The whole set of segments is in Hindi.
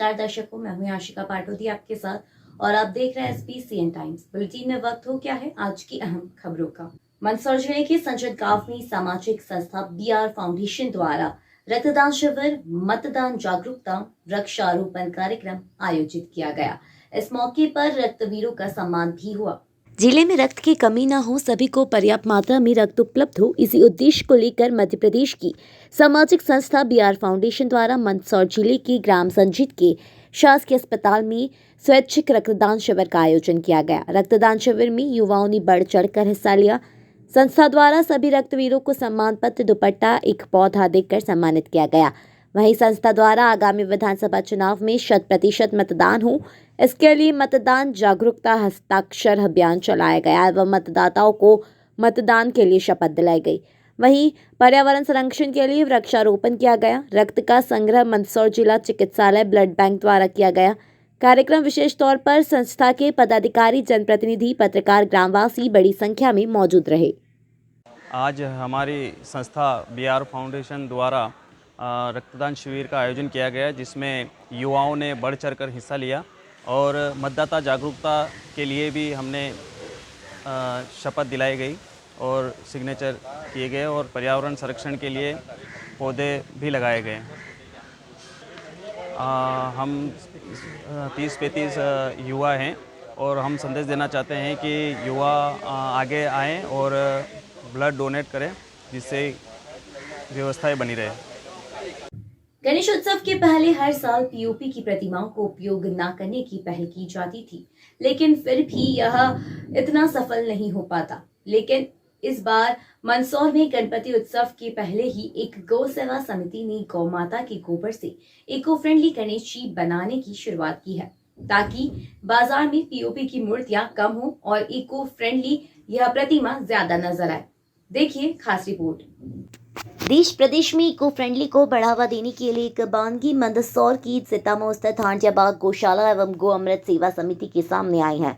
नमस्कार दर्शकों, मैं हूं आशिका पाटोदी आपके साथ और आप देख रहे हैं SBCN टाइम्स। बुलेटिन में वक्त हो क्या है आज की अहम खबरों का। मंदसौर जिले के संजत गांव में सामाजिक संस्था BR फाउंडेशन द्वारा रक्तदान शिविर, मतदान जागरूकता, वृक्षारोपण कार्यक्रम आयोजित किया गया। इस मौके पर रक्तवीरों का सम्मान भी हुआ। जिले में रक्त की कमी न हो, सभी को पर्याप्त मात्रा में रक्त उपलब्ध हो, इसी उद्देश्य को लेकर मध्य प्रदेश की सामाजिक संस्था BR फाउंडेशन द्वारा मंदसौर जिले के ग्राम संजीत के शासकीय अस्पताल में स्वैच्छिक रक्तदान शिविर का आयोजन किया गया। रक्तदान शिविर में युवाओं ने बढ़ चढ़कर हिस्सा लिया। संस्था द्वारा सभी रक्तवीरों को सम्मान पत्र, दुपट्टा, एक पौधा देकर सम्मानित किया गया। वहीं संस्था द्वारा आगामी विधानसभा चुनाव में 100% मतदान हो, इसके लिए मतदान जागरूकता हस्ताक्षर अभियान चलाया गया एवं मतदाताओं को मतदान के लिए शपथ दिलाई गई। वहीं पर्यावरण संरक्षण के लिए वृक्षारोपण किया गया। रक्त का संग्रह मंदसौर जिला चिकित्सालय ब्लड बैंक द्वारा किया गया। कार्यक्रम विशेष तौर पर संस्था के पदाधिकारी, जनप्रतिनिधि, पत्रकार, ग्रामवासी बड़ी संख्या में मौजूद रहे। आज हमारी संस्था BR फाउंडेशन द्वारा रक्तदान शिविर का आयोजन किया गया, जिसमें युवाओं ने बढ़ चढ़कर हिस्सा लिया और मतदाता जागरूकता के लिए भी हमने शपथ दिलाई गई और सिग्नेचर किए गए और पर्यावरण संरक्षण के लिए पौधे भी लगाए गए। हम 30-35 युवा हैं और हम संदेश देना चाहते हैं कि युवा आगे आएं और ब्लड डोनेट करें, जिससे व्यवस्थाएं बनी रहे। गणेश उत्सव के पहले हर साल POP की प्रतिमाओं को उपयोग न करने की पहल की जाती थी, लेकिन फिर भी यह इतना सफल नहीं हो पाता। लेकिन इस बार मंदसौर में गणपति उत्सव के पहले ही एक गौ सेवा समिति ने गौ माता के गोबर से इको फ्रेंडली गणेश जी बनाने की शुरुआत की है, ताकि बाजार में POP की मूर्तियां कम हो और इको फ्रेंडली यह प्रतिमा ज्यादा नजर आए। देखिए खास रिपोर्ट। देश प्रदेश में इको फ्रेंडली को बढ़ावा देने के लिए एक बानगी मंदसौर की सितामऊ स्थित हांडियाबाग गौशाला एवं गो अमृत सेवा समिति के सामने आई है।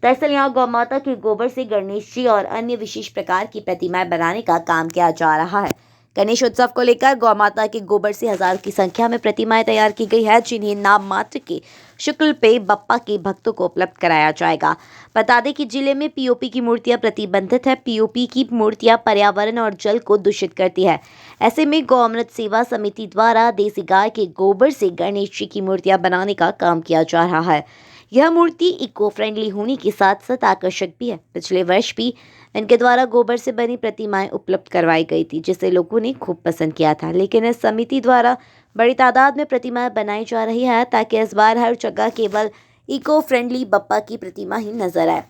दरअसल यहाँ गौ माता के गोबर से गणेश जी और अन्य विशेष प्रकार की प्रतिमाएं बनाने का काम किया जा रहा है। गणेश उत्सव को लेकर गौ माता के गोबर से हजारों की संख्या में प्रतिमाएं तैयार की गई है, जिन्हें नाम मात्र के शुक्ल पे बप्पा के भक्तों को उपलब्ध कराया जाएगा। बता दें कि जिले में POP की मूर्तियां प्रतिबंधित है। POP की मूर्तियां पर्यावरण और जल को दूषित करती है। ऐसे में गौ अमृत सेवा समिति द्वारा देसी गाय के गोबर से गणेश जी की मूर्तियां बनाने का काम किया जा रहा है। यह मूर्ति इको फ्रेंडली होने के साथ साथ आकर्षक भी है। पिछले वर्ष भी इनके द्वारा गोबर से बनी प्रतिमाएं उपलब्ध करवाई गई थी, जिसे लोगों ने खूब पसंद किया था। लेकिन इस समिति द्वारा बड़ी तादाद में प्रतिमाएं बनाई जा रही है, ताकि इस बार हर जगह केवल इको फ्रेंडली बप्पा की प्रतिमा ही नजर आए।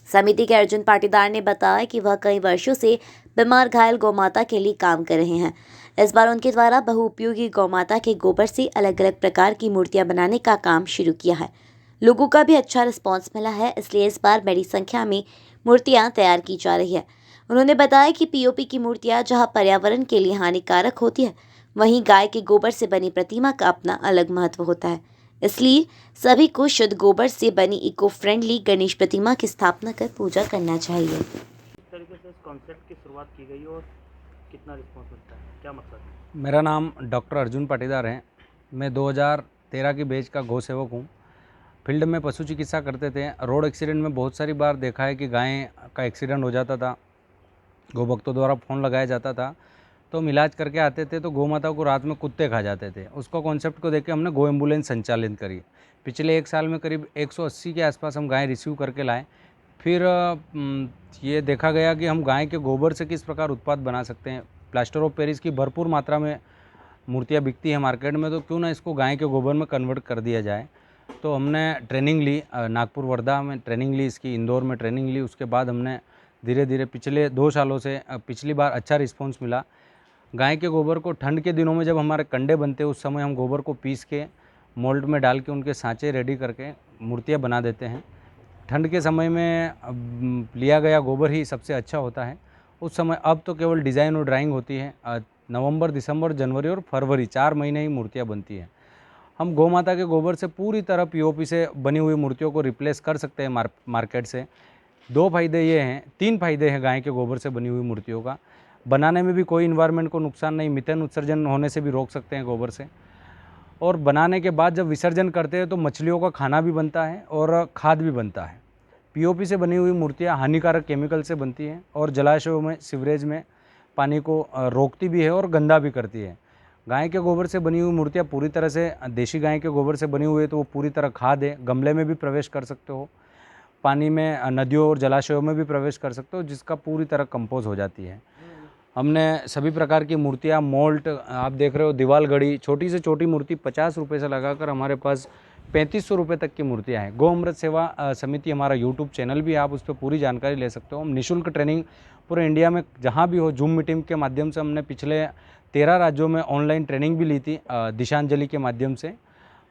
समिति के अर्जुन पाटीदार ने बताया कि वह कई वर्षों से बीमार घायल गौमाता के लिए काम कर रहे हैं। इस बार उनके द्वारा बहुउपयोगी गौमाता के गोबर से अलग अलग प्रकार की मूर्तियां बनाने का काम शुरू किया है। लोगों का भी अच्छा रिस्पांस मिला है, इसलिए इस बार बड़ी संख्या में मूर्तियां तैयार की जा रही है। उन्होंने बताया कि POP की मूर्तियां जहां पर्यावरण के लिए हानिकारक होती है, वहीं गाय के गोबर से बनी प्रतिमा का अपना अलग महत्व होता है। इसलिए सभी को शुद्ध गोबर से बनी इको फ्रेंडली गणेश प्रतिमा की स्थापना कर पूजा करना चाहिए। किस तरीके से इस कॉन्सेप्ट की शुरुआत की गई और कितना रिस्पांस मिलता है, क्या मकसद है? मेरा नाम डॉक्टर अर्जुन पाटीदार है। मैं 2013 की बैच का गौ सेवक हूँ। फील्ड में पशु चिकित्सा करते थे। रोड एक्सीडेंट में बहुत सारी बार देखा है कि गाय का एक्सीडेंट हो जाता था, गौ भक्तों द्वारा फ़ोन लगाया जाता था, तो हम इलाज करके आते थे तो गौ माता को रात में कुत्ते खा जाते थे। उसको कॉन्सेप्ट को देख के हमने गो एम्बुलेंस संचालित करी। पिछले 1 साल में करीब 180 के आसपास हम गाय रिसीव करके लाए। फिर ये देखा गया कि हम गाय के गोबर से किस प्रकार उत्पाद बना सकते हैं। प्लास्टर ऑफ पेरिस की भरपूर मात्रा में मूर्तियाँ बिकती हैं मार्केट में, तो क्यों ना इसको गाय के गोबर में कन्वर्ट कर दिया जाए। तो हमने ट्रेनिंग ली, नागपुर, वर्धा में ट्रेनिंग ली, इसकी इंदौर में ट्रेनिंग ली। उसके बाद हमने धीरे धीरे पिछले 2 सालों से पिछली बार अच्छा रिस्पॉन्स मिला। गाय के गोबर को ठंड के दिनों में जब हमारे कंडे बनते हैं, उस समय हम गोबर को पीस के मोल्ड में डाल के उनके सांचे रेडी करके मूर्तियाँ बना देते हैं। ठंड के समय में लिया गया गोबर ही सबसे अच्छा होता है उस समय। अब तो केवल डिज़ाइन और ड्राइंग होती है। नवंबर, दिसंबर, जनवरी और फरवरी 4 महीने ही मूर्तियाँ बनती हैं। हम गौ माता के गोबर से पूरी तरह POP से बनी हुई मूर्तियों को रिप्लेस कर सकते हैं मार्केट से। 2 फायदे ये हैं, 3 फायदे हैं गाय के गोबर से बनी हुई मूर्तियों का। बनाने में भी कोई इन्वायरमेंट को नुकसान नहीं, मीथेन उत्सर्जन होने से भी रोक सकते हैं गोबर से। और बनाने के बाद जब विसर्जन करते हैं तो मछलियों का खाना भी बनता है और खाद भी बनता है। पीओपी से बनी हुई मूर्तियाँ हानिकारक केमिकल से बनती हैं और जलाशयों में, सीवरेज में पानी को रोकती भी है और गंदा भी करती है। गाय के गोबर से बनी हुई मूर्तियाँ पूरी तरह से, देशी गाय के गोबर से बनी हुई है तो वो पूरी तरह खाद है। गमले में भी प्रवेश कर सकते हो, पानी में, नदियों और जलाशयों में भी प्रवेश कर सकते हो, जिसका पूरी तरह कंपोज हो जाती है। हमने सभी प्रकार की मूर्तियाँ, मोल्ट, आप देख रहे हो दीवाल घड़ी, छोटी से छोटी मूर्ति 50 रुपये से लगाकर हमारे पास 3500 रुपये तक की मूर्तियाँ हैं। गौ अमृत सेवा समिति हमारा यूट्यूब चैनल भी है, आप उस पर पूरी जानकारी ले सकते हो। हम निःशुल्क ट्रेनिंग पूरे इंडिया में जहाँ भी हो, जूम मीटिंग के माध्यम से हमने पिछले 13 राज्यों में ऑनलाइन ट्रेनिंग भी ली थी, दिशांजलि के माध्यम से।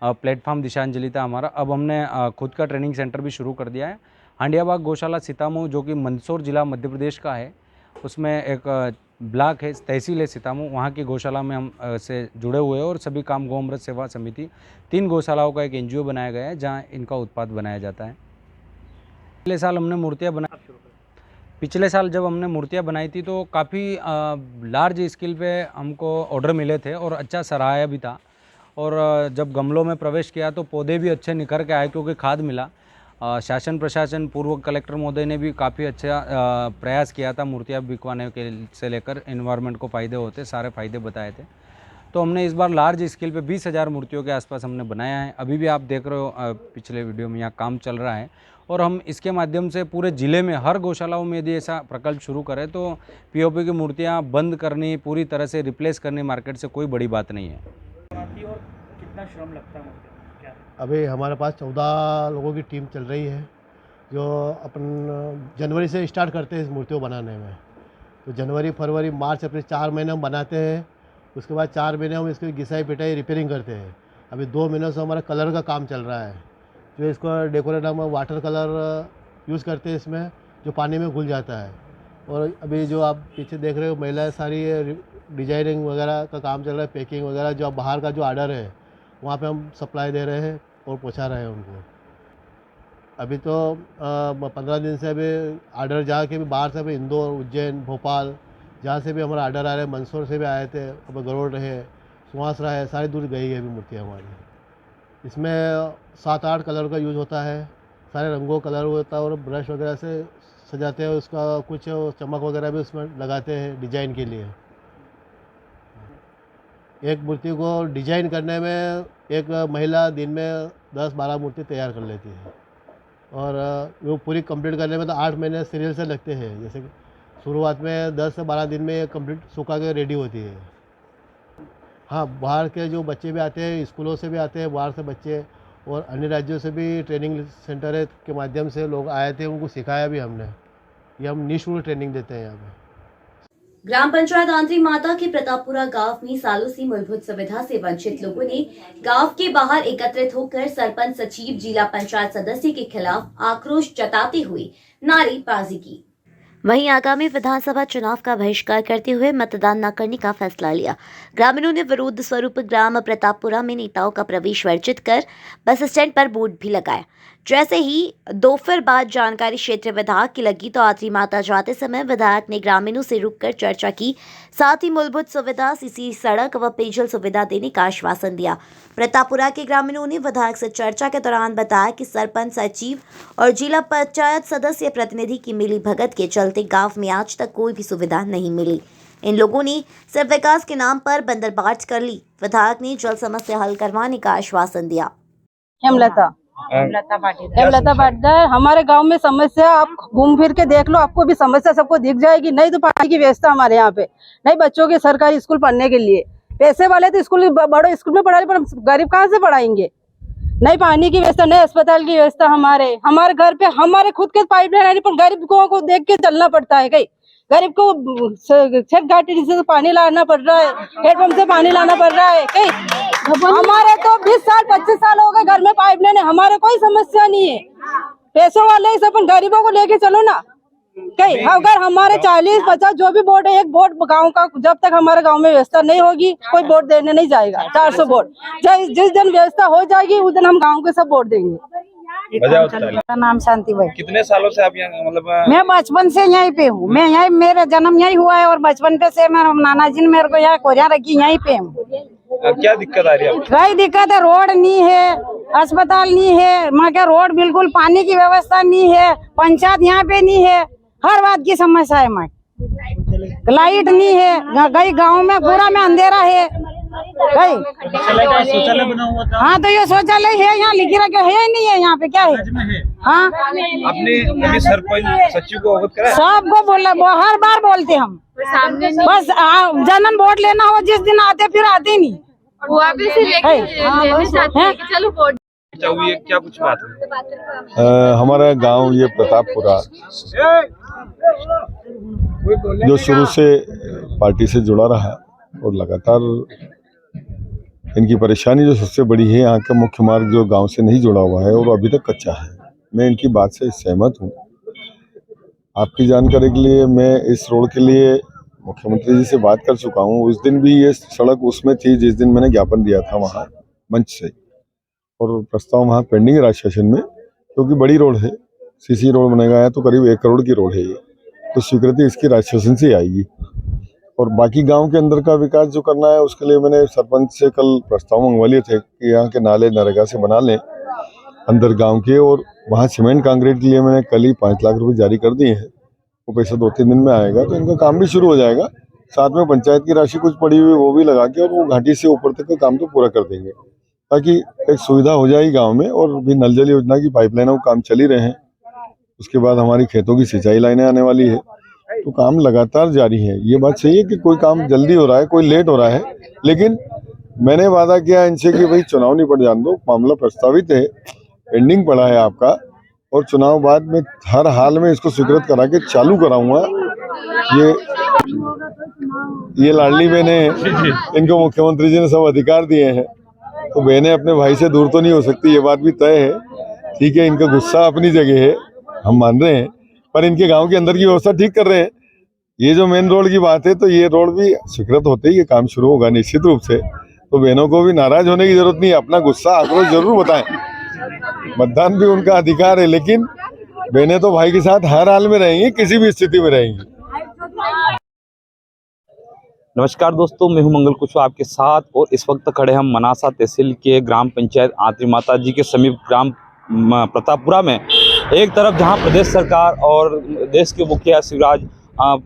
प्लेटफॉर्म दिशांजलि था हमारा। अब हमने खुद का ट्रेनिंग सेंटर भी शुरू कर दिया है। हांडियाबाग गौशाला सीतामऊ, जो कि मंदसौर जिला मध्य प्रदेश का है, उसमें एक ब्लॉक है, तहसील है सीतामऊ, वहाँ की गौशाला में हम से जुड़े हुए हैं और सभी काम गौ अमृत सेवा समिति 3 गौशालाओं का एक एनजीओ बनाया गया है जहाँ इनका उत्पाद बनाया जाता है। पिछले साल हमने मूर्तियाँ बनाई, पिछले साल जब हमने मूर्तियाँ बनाई थी तो काफ़ी लार्ज स्केल पे हमको ऑर्डर मिले थे और अच्छा सराहाया भी था। और जब गमलों में प्रवेश किया तो पौधे भी अच्छे निखर के आए क्योंकि खाद मिला। शासन प्रशासन, पूर्व कलेक्टर महोदय ने भी काफ़ी अच्छा प्रयास किया था मूर्तियाँ बिकवाने के से लेकर एनवायरनमेंट को फ़ायदे होते, सारे फ़ायदे बताए थे। तो हमने इस बार लार्ज स्केल पे 20,000 मूर्तियों के आसपास हमने बनाया है। अभी भी आप देख रहे हो पिछले वीडियो में यहाँ काम चल रहा है और हम इसके माध्यम से पूरे ज़िले में हर गौशालाओं में यदि ऐसा प्रकल्प शुरू करें तो पीओपी की मूर्तियाँ बंद करनी, पूरी तरह से रिप्लेस करनी मार्केट से कोई बड़ी बात नहीं है। और कितना श्रम लगता है क्या? अभी हमारे पास 14 लोगों की टीम चल रही है जो अपन जनवरी से स्टार्ट करते हैं इस मूर्तियों बनाने में। तो जनवरी, फरवरी, मार्च, अप्रैल 4 महीने हम बनाते हैं। उसके बाद 4 महीने हम इसकी घिसाई पिटाई रिपेयरिंग करते हैं। अभी 2 महीनों से हमारा कलर का काम चल रहा है, जो इसको डेकोरेट हम वाटर कलर यूज़ करते हैं इसमें, जो पानी में घुल जाता है। और अभी जो आप पीछे देख रहे हो महिलाएं सारी डिजाइनिंग वगैरह का काम चल रहा है, पैकिंग वगैरह, जो बाहर का जो ऑर्डर है वहाँ पे हम सप्लाई दे रहे हैं और पहुँचा रहे हैं उनको। अभी तो 15 दिन से अभी ऑर्डर जाके भी बाहर से, अभी इंदौर, उज्जैन, भोपाल, जहाँ से भी हमारा ऑर्डर आ रहे हैं, मंदसौर से भी आए थे, अब गरुड़ रहे, सुहासरा है, सारी दूर गई है अभी मूर्तियाँ हमारी। इसमें 7-8 कलर का यूज़ होता है, सारे रंगों कलर होता है और ब्रश वगैरह से सजाते हैं। उसका कुछ चमक वगैरह भी उसमें लगाते हैं डिजाइन के लिए। एक मूर्ति को डिजाइन करने में एक महिला दिन में 10-12 मूर्ति तैयार कर लेती है और वो पूरी कंप्लीट करने में तो 8 महीने सीरियल से लगते हैं। जैसे कि शुरुआत में 10 से 12 दिन में ये कंप्लीट सुखा के रेडी होती है। हाँ, बाहर के जो बच्चे भी आते हैं, स्कूलों से भी आते हैं बाहर से बच्चे, और अन्य राज्यों से भी ट्रेनिंग सेंटर के माध्यम से लोग आए थे, उनको सिखाया भी हमने। ये हम निःशुल्क ट्रेनिंग देते हैं यहाँ पे। ग्राम पंचायत आंतरी माता के प्रतापपुरा गांव में सालों से मूलभूत सुविधा से वंचित लोगों ने गांव के बाहर एकत्रित होकर सरपंच, सचिव, जिला पंचायत सदस्य के खिलाफ आक्रोश जताते हुए नारेबाजी की। वहीं आगामी विधानसभा चुनाव का बहिष्कार करते हुए मतदान न करने का फैसला लिया। ग्रामीणों ने विरोध स्वरूप ग्राम प्रतापपुरा में नेताओं का प्रवेश वर्जित कर बस स्टैंड पर बोर्ड भी लगाया। जैसे ही दोपहर बाद जानकारी क्षेत्र विधायक की लगी तो आंतरी माता जाते समय विधायक ने ग्रामीणों से रुककर चर्चा की, साथ ही मूलभूत सुविधा, सीसी सड़क व पेयजल सुविधा देने का आश्वासन दिया। प्रतापपुरा के ग्रामीणों ने विधायक से चर्चा के दौरान बताया कि सरपंच, सचिव और जिला पंचायत सदस्य प्रतिनिधि की मिलीभगत के चलते गांव में आज तक कोई भी सुविधा नहीं मिली। इन लोगों ने सिर्फ विकास के नाम पर बंदरबांट कर ली। विधायक ने जल समस्या हल करवाने का आश्वासन दिया। हेमलता पाटीदार, हमारे गांव में समस्या आप घूम फिर के देख लो, आपको भी समस्या सबको दिख जाएगी। नहीं तो पानी की व्यवस्था हमारे यहाँ पे नहीं, बच्चों के सरकारी स्कूल पढ़ने के लिए पैसे वाले तो स्कूल, बड़े स्कूल में पढ़ा, पर गरीब कहाँ से पढ़ाएंगे? नहीं पानी की व्यवस्था, नहीं अस्पताल की व्यवस्था। हमारे घर पे हमारे खुद के पाइपलाइन, पर गरीबों को देख के चलना पड़ता है। कहीं गरीब को छठ घाटी से पानी लाना पड़ रहा है, हेडपंप से पानी लाना पड़ रहा है। कहीं हमारे तो 20 साल 25 साल हो गए घर में पाइपलाइन है, हमारे कोई समस्या नहीं है। पैसों वाले ही सब, गरीबों को लेके चलो ना। कहीं अगर हमारे 40-50 जो भी बोर्ड है, एक बोर्ड गांव का, जब तक हमारे गांव में व्यवस्था नहीं होगी कोई वोट देने नहीं जाएगा। 400 वोट जिस दिन व्यवस्था हो जाएगी उस दिन हम गाँव के सब वोट देंगे। मेरा नाम शांति भाई। कितने सालों से आप यहाँ, मतलब? मैं बचपन से यहीं पे हूँ, मैं यहीं, मेरा जन्म यहीं हुआ है और बचपन पे से मेरे नाना जी ने मेरे को यहाँ कोरिया रखी, यहीं पे हूँ। क्या दिक्कत आ रही है आपको? कई दिक्कत है, रोड नहीं है, अस्पताल नहीं है, वहाँ का रोड बिल्कुल, पानी की व्यवस्था नहीं है, पंचायत यहाँ पे नहीं है, हर बात की समस्या है। माँ लाइट नहीं है, कई गाँव में पूरा में अंधेरा है। कई शौचालय बना हुआ था। हाँ तो ये शौचालय है यहाँ लिखी रखे, है ही नहीं है यहाँ पे, क्या है? हाँ आपने कभी सरपंच सचिव को अवगत कराया? सबको बोला, हर बार बोलते हम, बस जनन वोट लेना हो जिस दिन आते, फिर आते ही नहीं। वापस से लेने चाहते हैं कि चलो वोट। क्या हुई है, क्या कुछ बात है? हमारा गांव ये प्रतापपुरा जो शुरू से पार्टी से जुड़ा रहा और लगातार इनकी परेशानी जो सबसे बड़ी है, यहाँ का मुख्य मार्ग जो गांव से नहीं जुड़ा हुआ है और अभी तक कच्चा है। मैं इनकी बात से सहमत हूँ। आपकी जानकारी के लिए मैं इस रोड के लिए मुख्यमंत्री जी से बात कर चुका हूँ। उस दिन भी ये सड़क उसमें थी जिस दिन मैंने ज्ञापन दिया था वहाँ मंच से, और प्रस्ताव वहाँ पेंडिंग है राज्य शासन में, क्योंकि बड़ी रोड है, सीसी रोड बनेगा है तो करीब 1 करोड़ की रोड है ये, तो स्वीकृति इसकी राज्य शासन से आएगी। और बाकी गांव के अंदर का विकास जो करना है उसके लिए मैंने सरपंच से कल प्रस्ताव मंगवा लिए थे कि यहाँ के नाले नरेगा से बना लें अंदर गांव के, और वहाँ सीमेंट कंक्रीट के लिए मैंने कल ही 5 लाख रुपए जारी कर दिए हैं। वो पैसा 2-3 दिन में आएगा तो इनका काम भी शुरू हो जाएगा। साथ में पंचायत की राशि कुछ पड़ी हुई वो भी लगा के और वो घाटी से ऊपर तक का काम तो पूरा कर देंगे, ताकि एक सुविधा हो जाएगी गाँव में। और भी नल जल योजना की पाइपलाइनों का काम चल ही रहे हैं, उसके बाद हमारी खेतों की सिंचाई लाइनें आने वाली है, तो काम लगातार जारी है। ये बात सही है कि कोई काम जल्दी हो रहा है, कोई लेट हो रहा है, लेकिन मैंने वादा किया इनसे कि भाई चुनाव नहीं पड़ जाने दो, मामला प्रस्तावित है, पेंडिंग पड़ा है आपका, और चुनाव बाद में हर हाल में इसको स्वीकृत करा के चालू कराऊंगा। ये लाडली बहनें हैं, इनको मुख्यमंत्री जी ने सब अधिकार दिए हैं, तो बहनें अपने भाई से दूर तो नहीं हो सकती, ये बात भी तय है। ठीक है, इनका गुस्सा अपनी जगह है, हम मान रहे हैं, पर इनके गांव के अंदर की व्यवस्था ठीक कर रहे हैं। ये जो मेन रोड की बात है, तो ये रोड भी स्वीकृत होते ही ये काम शुरू होगा निश्चित रूप से। तो बहनों को भी नाराज होने की जरूरत नहीं है, अपना गुस्सा आक्रोश जरूर बताएं, मतदान भी उनका अधिकार है, लेकिन बहनें तो भाई के साथ हर हाल में रहेंगी, किसी भी स्थिति में रहेंगी। नमस्कार दोस्तों, मैं हूं मंगल कुशवाहा आपके साथ, और इस वक्त खड़े हम मनासा तहसील के ग्राम पंचायत आंतरी माता जी के समीप ग्राम प्रतापपुरा में। एक तरफ जहां प्रदेश सरकार और देश के मुखिया शिवराज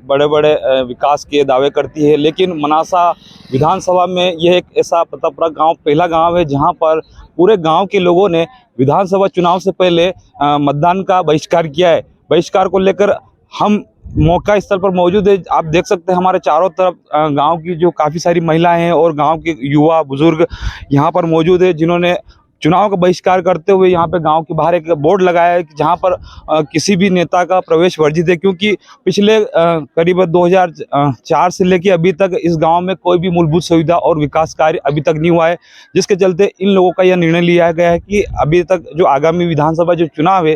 बड़े बड़े विकास के दावे करती है, लेकिन मनासा विधानसभा में यह एक ऐसा प्रतापपुरा गांव पहला गांव है जहां पर पूरे गांव के लोगों ने विधानसभा चुनाव से पहले मतदान का बहिष्कार किया है। बहिष्कार को लेकर हम मौका स्थल पर मौजूद है। आप देख सकते हैं हमारे चारों तरफ गांव की जो काफ़ी सारी महिलाएं हैं और गांव के युवा बुजुर्ग यहां पर मौजूद है, जिन्होंने चुनाव का बहिष्कार करते हुए यहाँ पे गांव के बाहर एक बोर्ड लगाया है कि जहाँ पर किसी भी नेता का प्रवेश वर्जित है, क्योंकि पिछले करीब 2004 से लेकर अभी तक इस गांव में कोई भी मूलभूत सुविधा और विकास कार्य अभी तक नहीं हुआ है, जिसके चलते इन लोगों का यह निर्णय लिया गया है कि अभी तक जो आगामी विधानसभा जो चुनाव है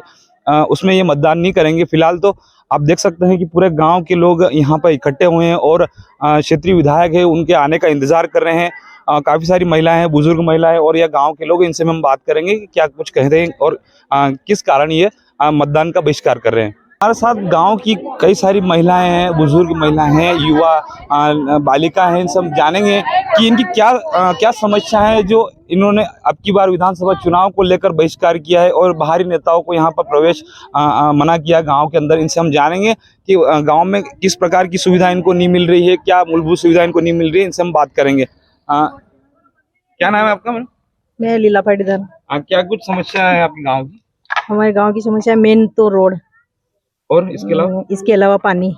उसमें ये मतदान नहीं करेंगे। फिलहाल तो आप देख सकते हैं कि पूरे गाँव के लोग यहाँ पर इकट्ठे हुए हैं और क्षेत्रीय विधायक है उनके आने का इंतजार कर रहे हैं। काफ़ी सारी महिलाएं हैं, बुजुर्ग महिलाएं और यह गांव के लोग, इनसे हम बात करेंगे कि क्या कुछ कह रहे हैं और किस कारण ये मतदान का बहिष्कार कर रहे हैं। हमारे साथ गांव की कई सारी महिलाएं हैं, बुजुर्ग महिलाएं हैं, युवा बालिका हैं, इन सब जानेंगे कि इनकी क्या समस्या है जो इन्होंने अब की बार विधानसभा चुनाव को लेकर बहिष्कार किया है और बाहरी नेताओं को यहाँ पर प्रवेश मना किया गाँव के अंदर। इनसे हम जानेंगे कि गाँव में किस प्रकार की सुविधा इनको नहीं मिल रही है, क्या मूलभूत सुविधा इनको नहीं मिल रही है, इनसे हम बात करेंगे। क्या नाम है आपका मैडम? मैं लीला पाटीदार। क्या कुछ समस्या है आपके गांव की? हमारे गांव की समस्या मेन तो रोड, और इसके अलावा पानी।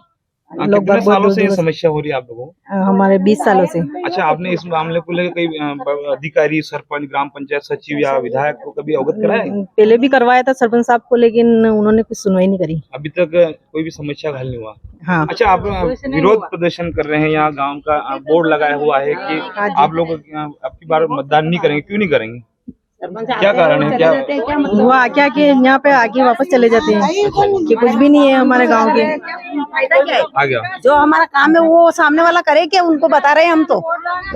कितने सालों से ये समस्या हो रही है आप लोगों को? हमारे 20 सालों से। अच्छा, आपने इस मामले को लेकर कई अधिकारी, सरपंच, ग्राम पंचायत सचिव या विधायक को कभी अवगत कराया है? पहले भी करवाया था सरपंच साहब को, लेकिन उन्होंने कुछ सुनवाई नहीं करी। अभी तक कोई भी समस्या हल नहीं हुआ? हाँ। अच्छा, आप विरोध प्रदर्शन कर रहे हैं, यहाँ गाँव का बोर्ड लगाया हुआ है कि आप लोग अब की बार मतदान नहीं करेंगे, क्यों नहीं करेंगे? क्या कारण है? क्या हुआ क्या कि यहाँ पे आके वापस चले जाते हैं कि कुछ भी नहीं है हमारे गांव के। आ गया जो हमारा काम है वो सामने वाला करे, क्या उनको बता रहे हैं हम तो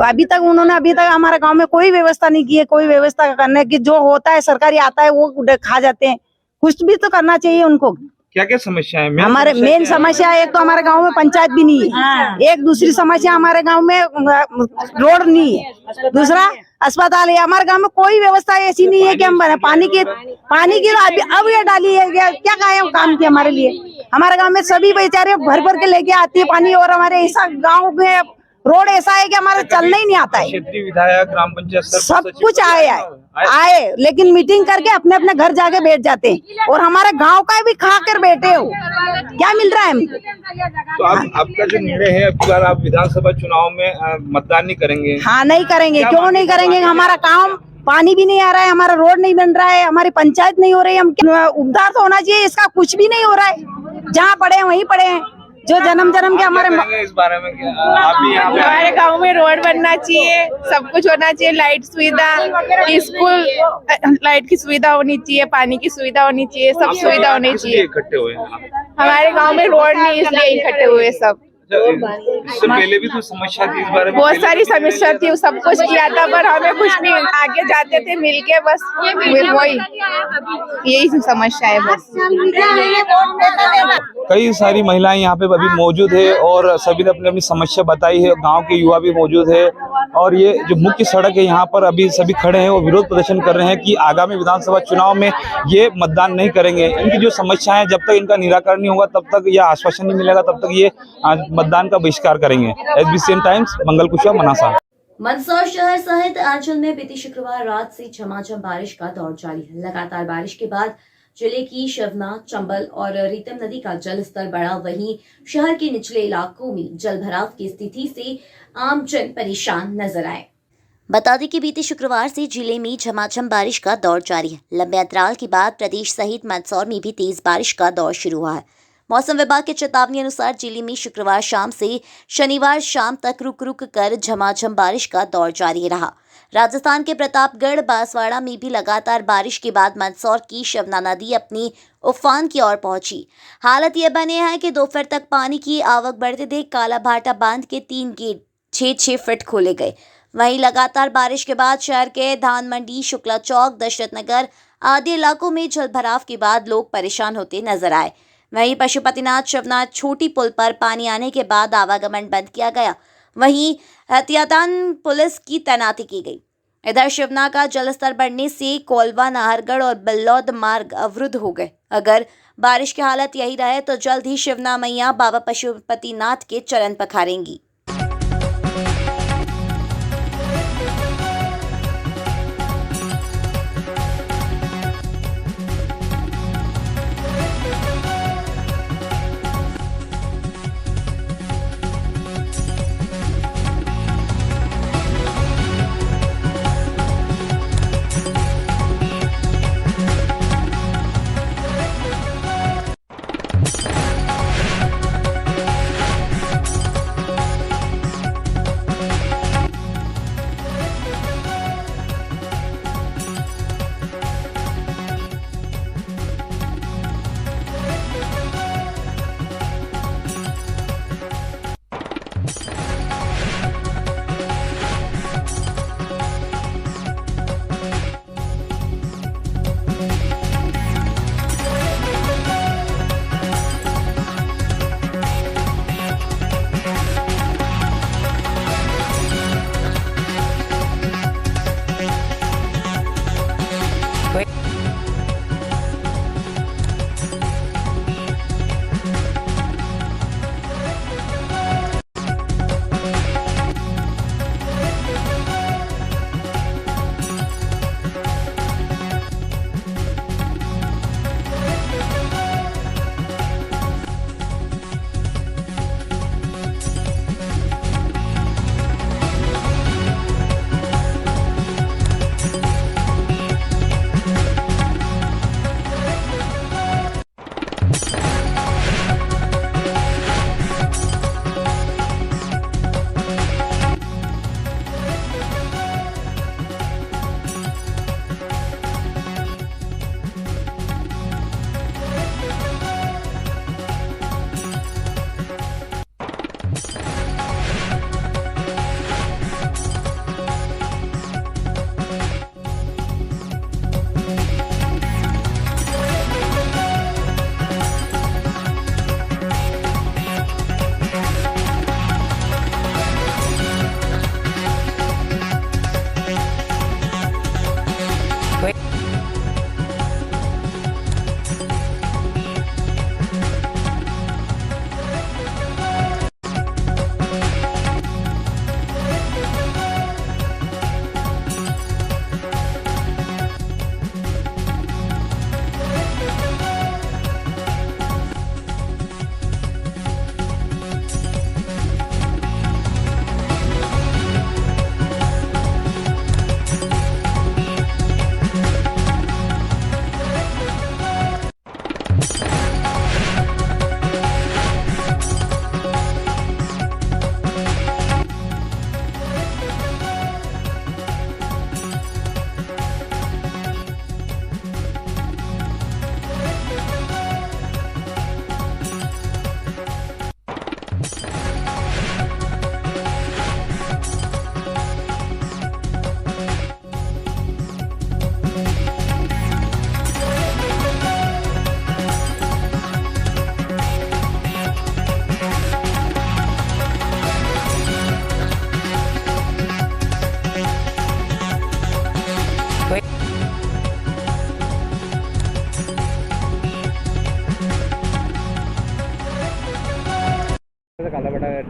अभी तक हमारे गांव में कोई व्यवस्था नहीं की है। कोई व्यवस्था करने की जो होता है सरकारी आता है वो खा जाते हैं, कुछ भी तो करना चाहिए उनको। क्या क्या समस्या है? हमारे मेन समस्या एक तो हमारे गांव में पंचायत भी नहीं है, एक दूसरी समस्या हमारे गांव में रोड नहीं है, दूसरा अस्पताल है। हमारे गांव में कोई व्यवस्था ऐसी नहीं है कि हम पानी की अब ये डाली है, क्या कायम काम किया हमारे लिए। हमारे गांव में सभी बेचारे भर भर के लेके आती है पानी, और हमारे ऐसा गाँव में रोड ऐसा है कि हमारा चलना ही नहीं आता है। क्षेत्रीय विधायक, ग्राम पंचायत, सब कुछ आए लेकिन मीटिंग करके अपने अपने घर जाके बैठ जाते हैं, और हमारे गांव का भी खा कर बैठे हो, क्या मिल रहा है हमको? तो आपका जो निर्णय है, अब बार आप विधानसभा चुनाव में मतदान नहीं करेंगे? हाँ, नहीं करेंगे। क्यों नहीं करेंगे? हमारा काम पानी भी नहीं आ रहा है, हमारा रोड नहीं बन रहा है, हमारी पंचायत नहीं हो रही, हम उद्धार तो होना चाहिए, इसका कुछ भी नहीं हो रहा है। जहाँ पड़े हैं वहीं पड़े हैं, जो जन्म के हमारे। इस बारे में क्या आप भी यहाँ पे? हमारे गांव में रोड बनना चाहिए, सब कुछ होना चाहिए, लाइट सुविधा, स्कूल, लाइट की सुविधा होनी चाहिए, पानी की सुविधा होनी चाहिए, सब सुविधा होनी चाहिए। इकट्ठे हुए हैं हमारे गांव में रोड नहीं, इसलिए इकट्ठे हुए सब। इससे पहले भी तो समस्या थी इस बारे में? बहुत सारी समस्या थी, सब कुछ किया था, पर हमें कुछ नहीं, आगे जाते थे मिलके, बस वही यही समस्या है बस। कई सारी महिलाएं यहाँ पे अभी मौजूद है और सभी ने अपनी अपनी समस्या बताई है। गांव के युवा भी मौजूद है और ये जो मुख्य सड़क है यहाँ पर अभी सभी खड़े हैं और विरोध प्रदर्शन कर रहे हैं कि आगामी विधानसभा चुनाव में ये मतदान नहीं करेंगे। इनकी जो समस्याएं जब तक इनका निराकरण नहीं होगा, तब तक यह आश्वासन नहीं मिलेगा, तब तक ये मतदान का बहिष्कार करेंगे। SBCN टाइम्स, मंगल कुशवाहा, मनासा। मंदसौर शहर सहित आंचल में बीती शुक्रवार रात से झमाझम बारिश का दौर जारी है। लगातार बारिश के बाद जिले की शवना, चंबल और रीतम नदी का जलस्तर बढ़ा। वहीं शहर के निचले इलाकों में जलभराव की स्थिति से आमजन परेशान नजर आए। बता दें कि बीते शुक्रवार से जिले में झमाझम बारिश का दौर जारी है। लंबे अंतराल के बाद प्रदेश सहित मंदसौर में भी तेज बारिश का दौर शुरू हुआ है। मौसम विभाग के चेतावनी अनुसार जिले में शुक्रवार शाम से शनिवार शाम तक रुक रुक कर झमाझम बारिश का दौर जारी रहा। राजस्थान के प्रतापगढ़, बांसवाड़ा में भी लगातार बारिश के बाद मंदसौर की शवना नदी अपनी उफान की ओर पहुंची। हालत यह बने है कि दोपहर तक पानी की आवक बढ़ते देख कालाभाटा बांध के 3 गेट 6-6 फीट खोले गए। वहीं लगातार बारिश के बाद शहर के धान मंडी, शुक्ला चौक, दशरथ नगर आदि इलाकों में जलभराव के बाद लोग परेशान होते नजर आए। वहीं पशुपतिनाथ शवना छोटी पुल पर पानी आने के बाद आवागमन बंद किया गया। वहीं एहतियातन पुलिस की तैनाती की गई। इधर शिवना का जलस्तर बढ़ने से कोलवा, नाहरगढ़ और बल्लौद मार्ग अवरुद्ध हो गए। अगर बारिश की हालत यही रहे तो जल्द ही शिवना मैया बाबा पशुपतिनाथ के चरण पखारेंगी।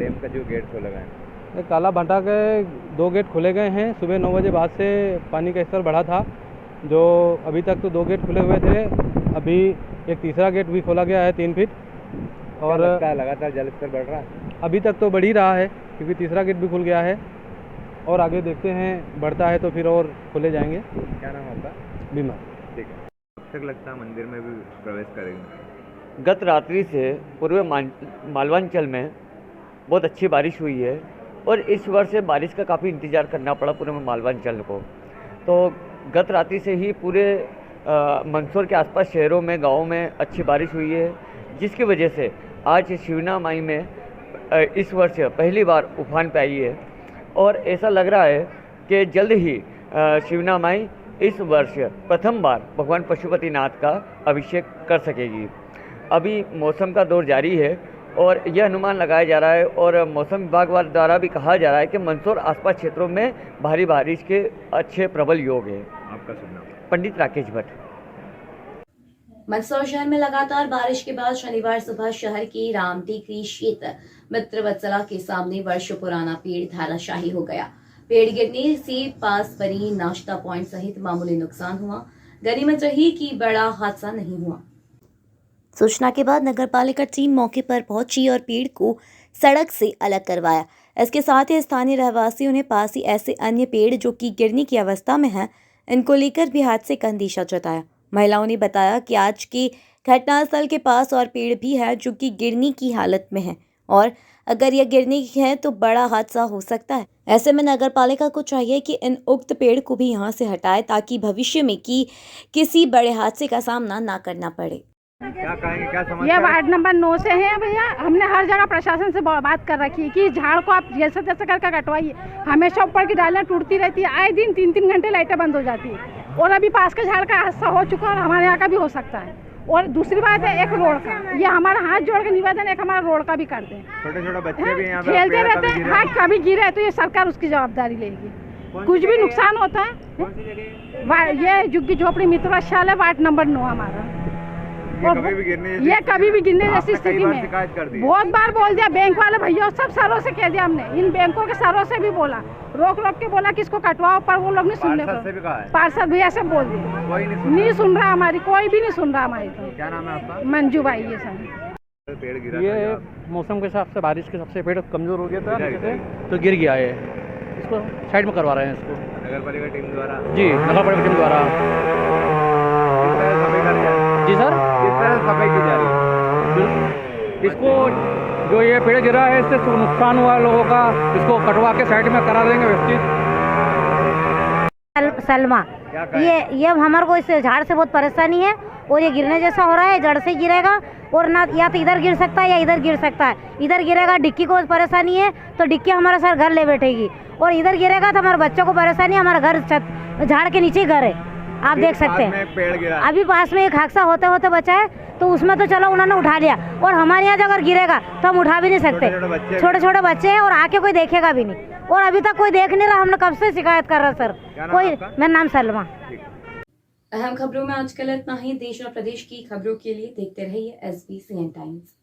डैम का जो गेट खोला गया है? ये काला भाटा के 2 गेट खोले गए हैं। सुबह 9 बजे बाद से पानी का स्तर बढ़ा था, जो अभी तक तो 2 गेट खुले हुए थे। अभी एक तीसरा गेट भी खोला गया है 3 फीट। और लगता है लगातार जल स्तर बढ़ रहा है? अभी तक तो बढ़ ही रहा है, क्योंकि तीसरा गेट भी खुल गया है और आगे देखते हैं, बढ़ता है तो फिर और खोले जाएंगे। क्या नाम है आपका? बीमा। ठीक है। कब तक लगता है मंदिर में भी प्रवेश करेंगे? गत रात्रि से पूर्व मालवांचल में बहुत अच्छी बारिश हुई है और इस वर्ष बारिश का काफ़ी इंतज़ार करना पड़ा पूरे मालवांचल को। तो गत रात्रि से ही पूरे मंदसौर के आसपास शहरों में, गाँवों में अच्छी बारिश हुई है, जिसकी वजह से आज शिवना माई में इस वर्ष पहली बार उफान पे आई है। और ऐसा लग रहा है कि जल्द ही शिवना माई इस वर्ष प्रथम बार भगवान पशुपतिनाथ का अभिषेक कर सकेगी। अभी मौसम का दौर जारी है और यह अनुमान लगाया जा रहा है और मौसम विभाग द्वारा भी कहा जा रहा है कि मंदसौर आसपास क्षेत्रों में भारी बारिश के अच्छे प्रबल योग है। आपका शुभ नाम? पंडित राकेश भट्ट। मंदसौर शहर में लगातार बारिश के बाद शनिवार सुबह शहर के रामटेकरी क्षेत्र मित्र वत्सला के सामने वर्षों पुराना पेड़ धराशायी हो गया। पेड़ गिरने से पास बनी नाश्ता पॉइंट सहित मामूली नुकसान हुआ। गनीमत रही कि बड़ा हादसा नहीं हुआ। सूचना के बाद नगरपालिका टीम मौके पर पहुंची और पेड़ को सड़क से अलग करवाया। इसके साथ ही स्थानीय रहवासियों ने पास ही ऐसे अन्य पेड़ जो कि गिरने की अवस्था में हैं, इनको लेकर भी हादसे का अंदेशा जताया। महिलाओं ने बताया कि आज के घटनास्थल के पास और पेड़ भी है जो कि गिरने की हालत में है और अगर यह गिरने की है तो बड़ा हादसा हो सकता है। ऐसे में नगरपालिका को चाहिए कि इन उक्त पेड़ को भी यहां से हटाए ताकि भविष्य में किसी बड़े हादसे का सामना ना करना पड़े। क्या कहेंगे, क्या समस्या? ये वार्ड नंबर 9 से है भैया। हमने हर जगह प्रशासन से बात कर रखी है कि झाड़ को आप जैसे तैसे करके कटवाइए। हमेशा ऊपर की डालियाँ टूटती रहती है, आए दिन 3-3 घंटे लाइटें बंद हो जाती है और अभी पास के झाड़ का हादसा हो चुका है और हमारे यहाँ का भी हो सकता है। और दूसरी बात है एक रोड का, ये हमारा हाथ जोड़ के निवेदन है, एक हमारा रोड का भी कर दें। छोटे छोटे बच्चे भी यहाँ पे खेलते रहते हैं, हाँ कभी गिरे तो ये सरकार उसकी जवाबदारी लेगी। कुछ भी नुकसान होता है। ये झुग्गी झोपड़ी मित्र शाला वार्ड नंबर 9 हमारा। ये कभी भी गिरने जैसी स्थिति में बहुत बार बोल दिया। बैंक वाले भैया सब सरों से कह दिया हमने, इन बैंकों के सरों से भी बोला, रोक के बोला कि इसको कटवाओ, पर वो लोग नहीं सुनने को। पार्षद भैया से बोल दिया, कोई नहीं सुन रहा हमारी, कोई भी नहीं सुन रहा हमारी। तो क्या नाम है आपका? मंजू भाई। ये सब पेड़ गिरा, ये मौसम के हिसाब से बारिश के सबसे पेड़ कमजोर हो गया था तो गिर गया है। इसको साइड में करवा रहे हैं इसको नगरपालिका टीम द्वारा। जी, नगरपालिका टीम द्वारा। जी सर, किस तरह सफाई की जा रही है? इसको जो ये पेड़ गिरा है इससे नुकसान हुआ लोगों का, इसको कटवा के साइड में करा देंगे व्यवस्थित। सलमा, ये हमारे को इस झाड़ से बहुत परेशानी है और ये गिरने जैसा हो रहा है, जड़ से गिरेगा और ना या तो इधर गिर सकता है या इधर गिर सकता है। इधर गिरेगा डिक्की को परेशानी है तो डिक्की हमारा सर घर ले बैठेगी और इधर गिरेगा तो हमारे बच्चों को परेशानी है। हमारा घर छत झाड़ के नीचे घर है, आप देख सकते हैं। पेड़ गिरा, अभी पास में एक हादसा होते होते बचा है तो उसमें तो चलो उन्होंने उठा लिया और हमारे यहाँ अगर गिरेगा तो हम उठा भी नहीं सकते। छोटे छोटे बच्चे हैं और आके कोई देखेगा भी नहीं और अभी तक कोई देख नहीं रहा। हमने कब से शिकायत कर रहा सर, कोई। मेरा नाम सलमा। अहम खबरों में आजकल इतना ही। देश और प्रदेश की खबरों के लिए देखते रहिए SBCN टाइम्स।